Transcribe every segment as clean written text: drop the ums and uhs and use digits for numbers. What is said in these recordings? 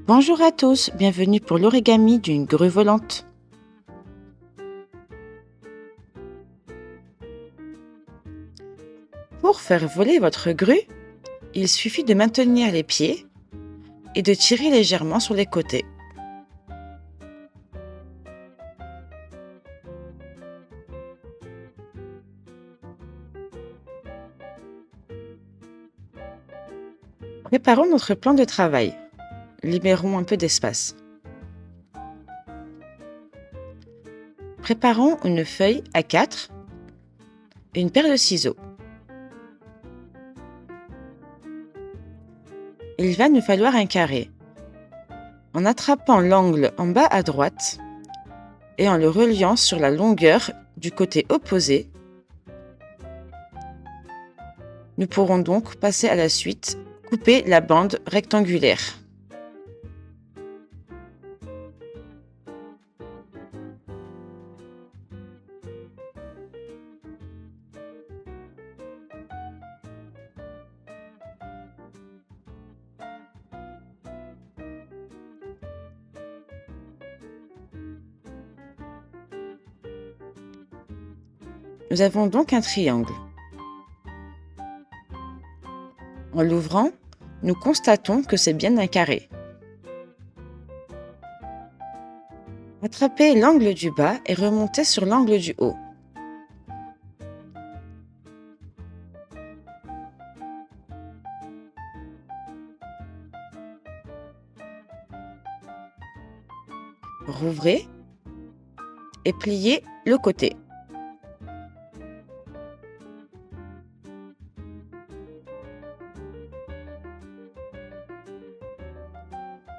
Bonjour à tous, bienvenue pour l'origami d'une grue volante. Pour faire voler votre grue, il suffit de maintenir les pieds et de tirer légèrement sur les côtés. Préparons notre plan de travail. Libérons un peu d'espace. Préparons une feuille A4 et une paire de ciseaux. Il va nous falloir un carré. En attrapant l'angle en bas à droite et en le reliant sur la longueur du côté opposé, nous pourrons donc passer à la suite, couper la bande rectangulaire. Nous avons donc un triangle. En l'ouvrant, nous constatons que c'est bien un carré. Attrapez l'angle du bas et remontez sur l'angle du haut. Rouvrez et pliez le côté.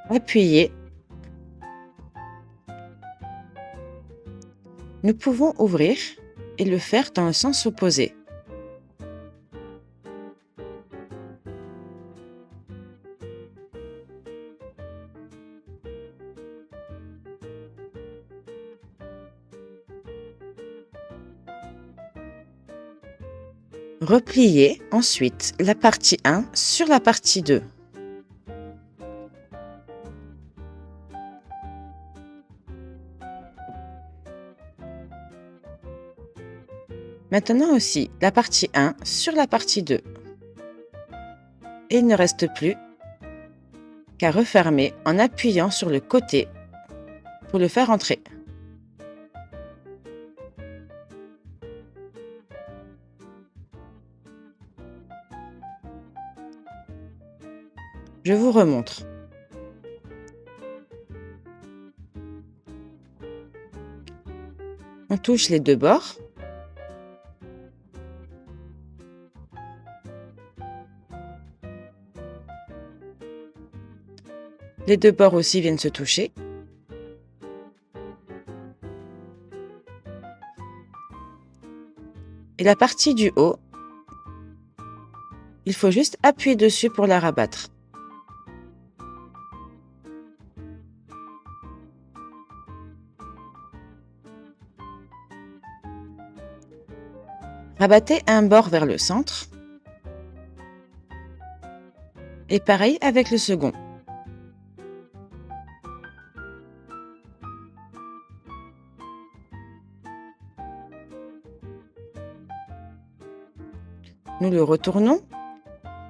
Appuyez. Nous pouvons ouvrir et le faire dans le sens opposé. Repliez ensuite la partie 1 sur la partie 2. Maintenant aussi la partie 1 sur la partie 2. Et il ne reste plus qu'à refermer en appuyant sur le côté pour le faire entrer. Je vous remontre. On touche les deux bords. Les deux bords aussi viennent se toucher. Et la partie du haut, il faut juste appuyer dessus pour la rabattre. Rabattez un bord vers le centre. Et pareil avec le second. Nous le retournons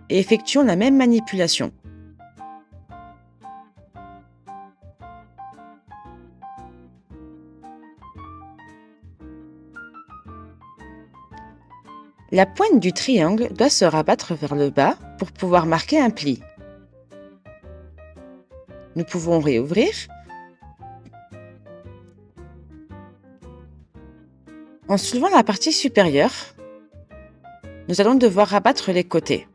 et effectuons la même manipulation. La pointe du triangle doit se rabattre vers le bas pour pouvoir marquer un pli. Nous pouvons réouvrir. En soulevant la partie supérieure, nous allons devoir rabattre les côtés.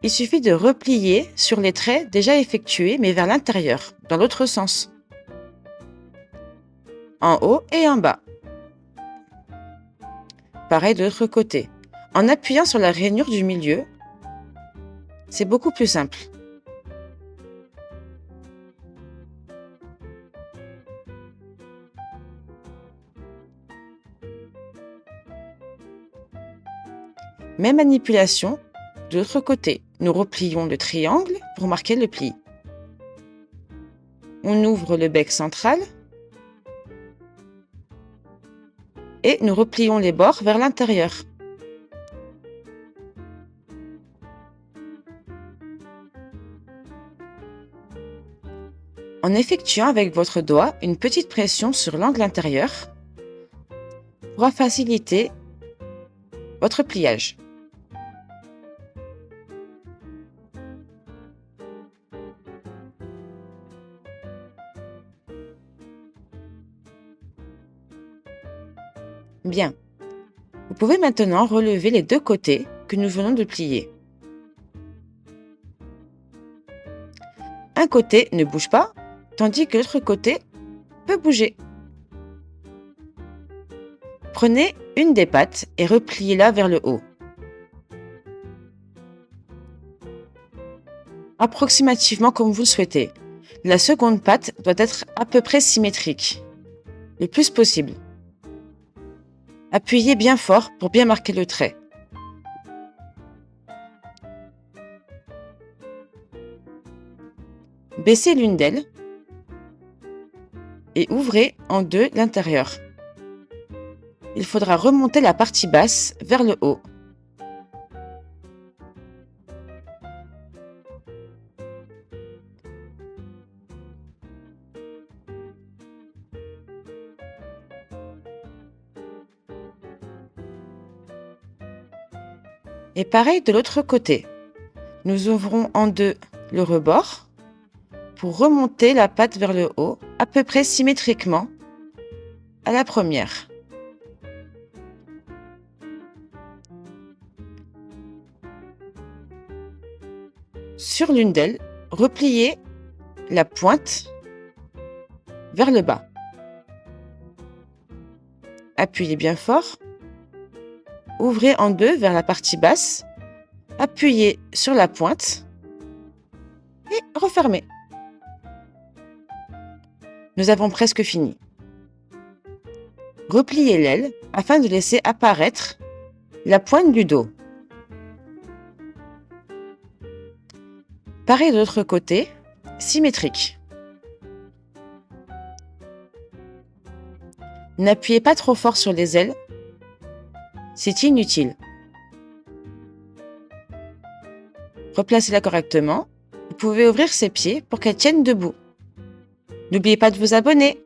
Il suffit de replier sur les traits déjà effectués, mais vers l'intérieur, dans l'autre sens. En haut et en bas. Pareil de l'autre côté. En appuyant sur la rainure du milieu, c'est beaucoup plus simple. Même manipulation De l'autre côté, nous replions le triangle pour marquer le pli. On ouvre le bec central et nous replions les bords vers l'intérieur. En effectuant avec votre doigt une petite pression sur l'angle intérieur pourra faciliter votre pliage. Bien. Vous pouvez maintenant relever les deux côtés que nous venons de plier. Un côté ne bouge pas, tandis que l'autre côté peut bouger. Prenez une des pattes et repliez-la vers le haut. Approximativement comme vous le souhaitez. La seconde patte doit être à peu près symétrique, le plus possible. Appuyez bien fort pour bien marquer le trait. Baissez l'une d'elles et ouvrez en deux l'intérieur. Il faudra remonter la partie basse vers le haut. Et pareil de l'autre côté. Nous ouvrons en deux le rebord pour remonter la patte vers le haut, à peu près symétriquement à la première. Sur l'une d'elles, repliez la pointe vers le bas. Appuyez bien fort. Ouvrez en deux vers la partie basse. Appuyez sur la pointe et refermez. Nous avons presque fini. Repliez l'aile afin de laisser apparaître la pointe du dos. Pareil de l'autre côté, symétrique. N'appuyez pas trop fort sur les ailes, c'est inutile. Replacez-la correctement. Vous pouvez ouvrir ses pieds pour qu'elle tienne debout. N'oubliez pas de vous abonner.